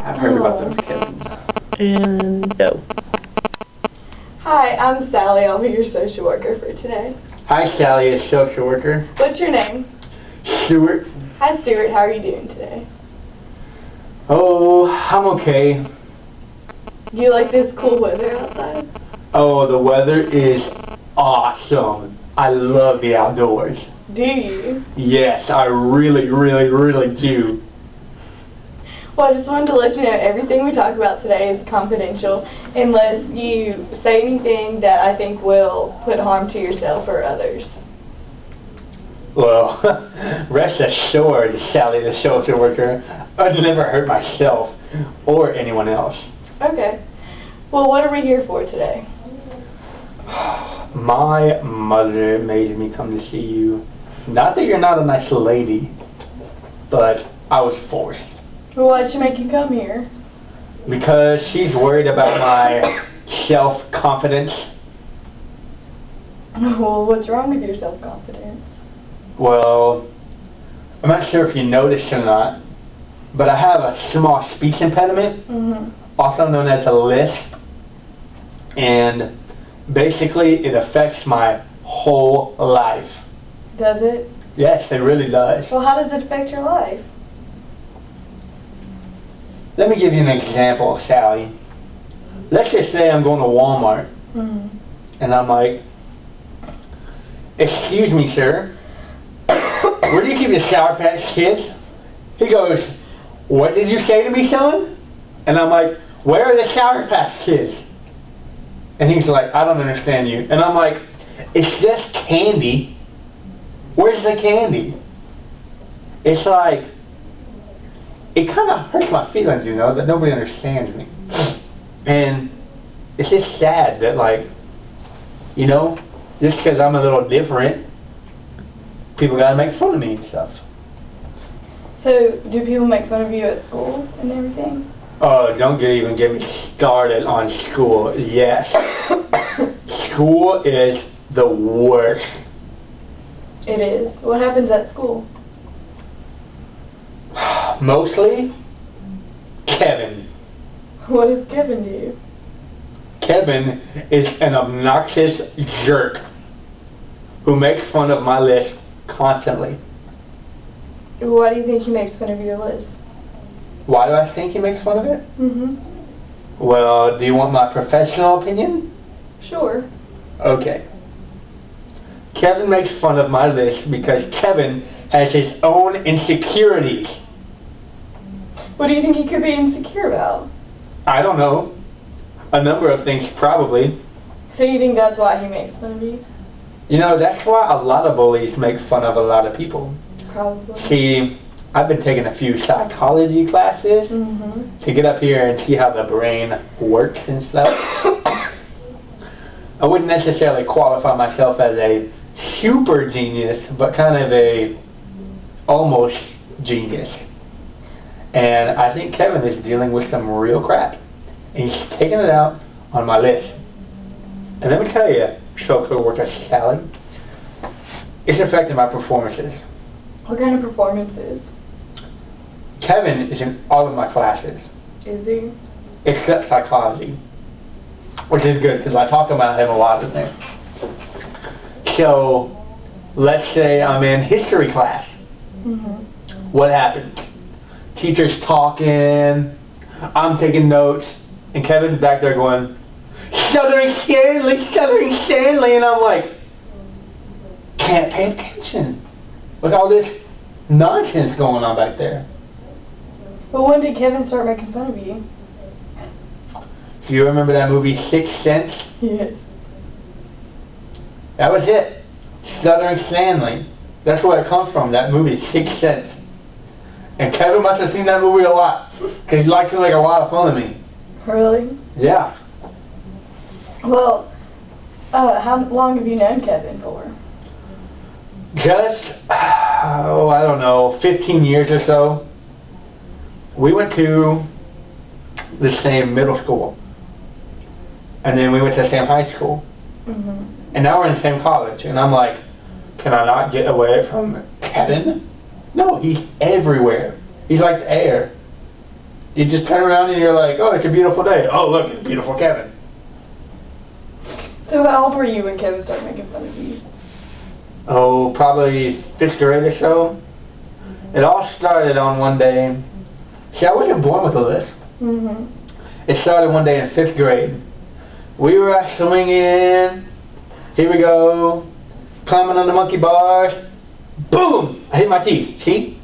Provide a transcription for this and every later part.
I've heard about those Kevins. And no. Hi, I'm Sally. I'll be your social worker for today. Hi, Sally, a social worker. What's your name? Stuart. Hi, Stuart. How are you doing today? Oh, I'm okay. Do you like this cool weather outside? Oh, the weather is awesome. I love the outdoors. Do you? Yes, I really, really, really do. Well, I just wanted to let you know everything we talk about today is confidential unless you say anything that I think will put harm to yourself or others. Well, rest assured, Sally, the social worker, I'd never hurt myself or anyone else. Okay. Well, what are we here for today? My mother made me come to see you. Not that you're not a nice lady, but I was forced. Well, why'd she make you come here? Because she's worried about my self-confidence. Well, what's wrong with your self-confidence? Well, I'm not sure if you noticed or not, but I have a small speech impediment, also known as a lisp, and basically it affects my whole life. Does it? Yes, it really does. Well, how does it affect your life? Let me give you an example, Sally. Let's just say I'm going to Walmart, and I'm like, "Excuse me, sir, where do you keep the Sour Patch Kids?" He goes, "What did you say to me, son?" And I'm like, "Where are the Sour Patch Kids?" And he's like, "I don't understand you." And I'm like, "It's just candy. Where's the candy?" It's like, it kind of hurts my feelings, you know, that nobody understands me. And it's just sad that, like, you know, just because I'm a little different, people gotta make fun of me and stuff. So, do people make fun of you at school and everything? Oh, don't even get me started on school. Yes. School is the worst. It is. What happens at school? Mostly, Kevin. What does Kevin do? Kevin is an obnoxious jerk who makes fun of my list constantly. Why do you think he makes fun of your list? Why do I think he makes fun of it? Mm-hmm. Well, do you want my professional opinion? Sure. Okay. Kevin makes fun of my list because Kevin has his own insecurities. What do you think he could be insecure about? I don't know. A number of things, probably. So you think that's why he makes fun of you? You know, that's why a lot of bullies make fun of a lot of people. Probably. See, I've been taking a few psychology classes to get up here and see how the brain works and stuff. I wouldn't necessarily qualify myself as a super genius, but kind of a almost genius. And I think Kevin is dealing with some real crap. And he's taking it out on my list. And let me tell you, social worker Sally, it's affecting my performances. What kind of performances? Kevin is in all of my classes, Is he? except psychology, which is good because I talk about him a lot in there. So, let's say I'm in history class. What happens? Teacher's talking, I'm taking notes, and Kevin's back there going, "Stuttering Stanley," and I'm like, can't pay attention. Look at all this nonsense going on back there. But when did Kevin start making fun of you? Do you remember that movie Sixth Sense? Yes. That was it. Stuttering Stanley. That's where it comes from, that movie, Sixth Sense. And Kevin must have seen that movie a lot, because he likes to make a lot of fun of me. Really? Yeah. Well, how long have you known Kevin for? Just, I don't know, 15 years or so. We went to the same middle school. And then we went to the same high school. And now we're in the same college. And I'm like, can I not get away from Kevin? No, he's everywhere. He's like the air. You just turn around and you're like, oh, it's a beautiful day. Oh, look, it's beautiful Kevin. So how old were you when Kevin started making fun of you? Oh, probably 5th grade or so. It all started on one day. See, I wasn't born with a lisp. Mm-hmm. It started one day in 5th grade. We were swinging. Here we go. Climbing on the monkey bars. Boom! I hit my teeth. See?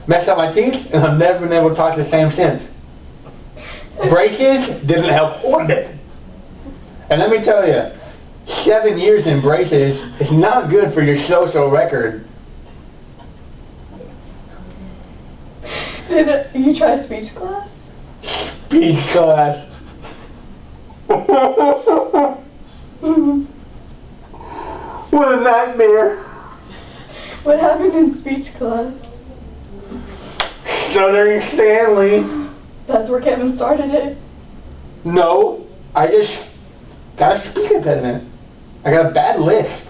Messed up my teeth, and I've never been able to talk the same since. Braces didn't help one bit. And let me tell you, 7 years in braces is not good for your social record. Did you try speech class? Speech class. What a nightmare. What happened in speech class? Stuttering Stanley. That's where Kevin started it. No, I just got a speech impediment. I got a bad lisp.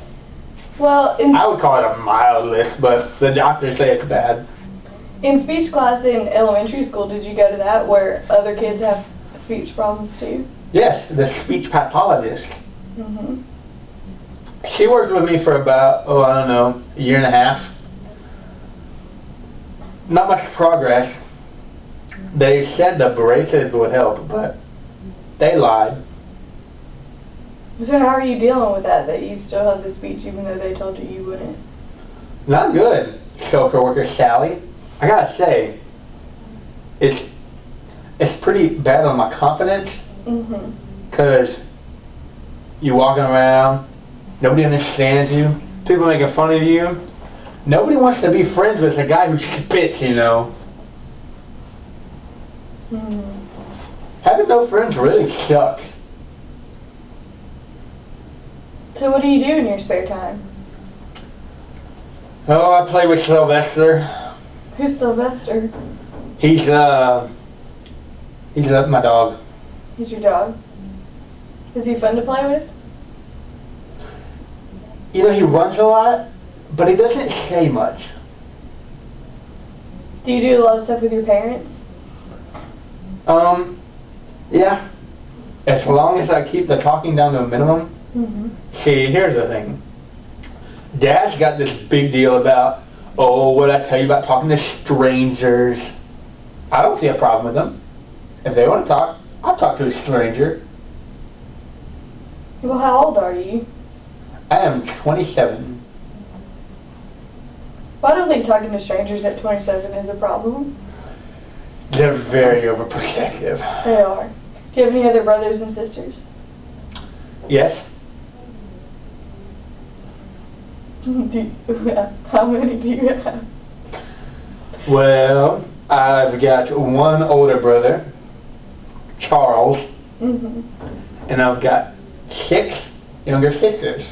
Well, I would call it a mild lisp, but the doctors say it's bad. in speech class in elementary school, did you go to that where other kids have speech problems too? Yes, the speech pathologist. Mm-hmm. She worked with me for about, I don't know, a year and a half. Not much progress. They said the braces would help, but they lied. So how are you dealing with that you still have the speech even though they told you you wouldn't? Not good. Social worker Sally, I gotta say, it's pretty bad on my confidence, Mm-hmm. because you're walking around, nobody understands you, people making fun of you. Nobody wants to be friends with a guy who spits, you know. Mm-hmm. Having no friends really sucks. So what do you do in your spare time? Oh, I play with Sylvester. Who's Sylvester? He's my dog. He's your dog. Is he fun to play with? You know, he runs a lot, but he doesn't say much. Do you do a lot of stuff with your parents? Yeah. As long as I keep the talking down to a minimum. Mm-hmm. See, here's the thing. Dad's got this big deal about, what I tell you about talking to strangers. I don't see a problem with them. If they want to talk, I'll talk to a stranger. Well, how old are you? I am 27. Well, I don't think talking to strangers at 27 is a problem. They're very overprotective. They are. Do you have any other brothers and sisters? Yes? How many do you have? Well, I've got one older brother, Charles, Mm-hmm. and I've got 6 younger sisters.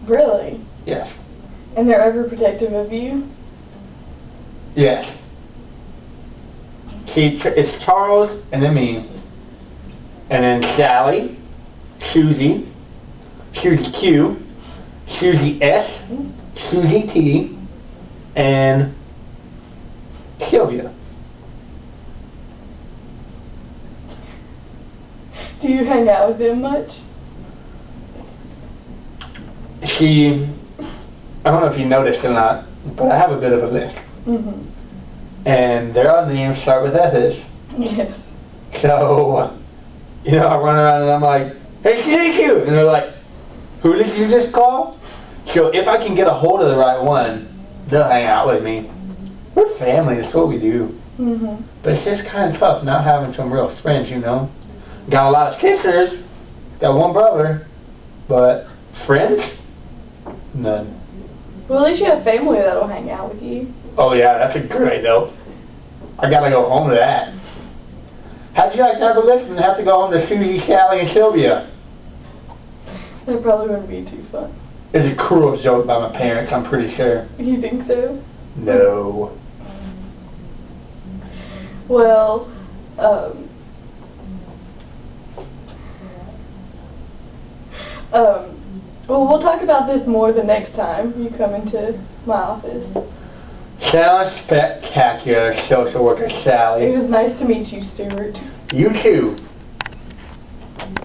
Really? Yes. And they're overprotective of you? Yes. See, it's Charles and then me. And then Sally, Susie, Susie Q, Susie S, Susie T, and Sylvia. Do you hang out with them much? I don't know if you noticed or not, but I have a bit of a list. Mm-hmm. And their other names start with S's. Yes. So, I run around and I'm like, hey, CQ! And they're like, who did you just call? So if I can get a hold of the right one, they'll hang out with me. We're family, that's what we do. Mm-hmm. But it's just kind of tough not having some real friends, Got a lot of sisters, got one brother, but friends? None. Well, at least you have family that'll hang out with you. Oh yeah, that's a great though. I gotta go home to that. How'd you like to have a list and have to go home to Susie, Sally, and Sylvia? That probably wouldn't be too fun. It's a cruel joke by my parents, I'm pretty sure. You think so? No. Well, well, we'll talk about this more the next time you come into my office. Sounds spectacular, social worker It Sally. was nice to meet you, Stuart. You too.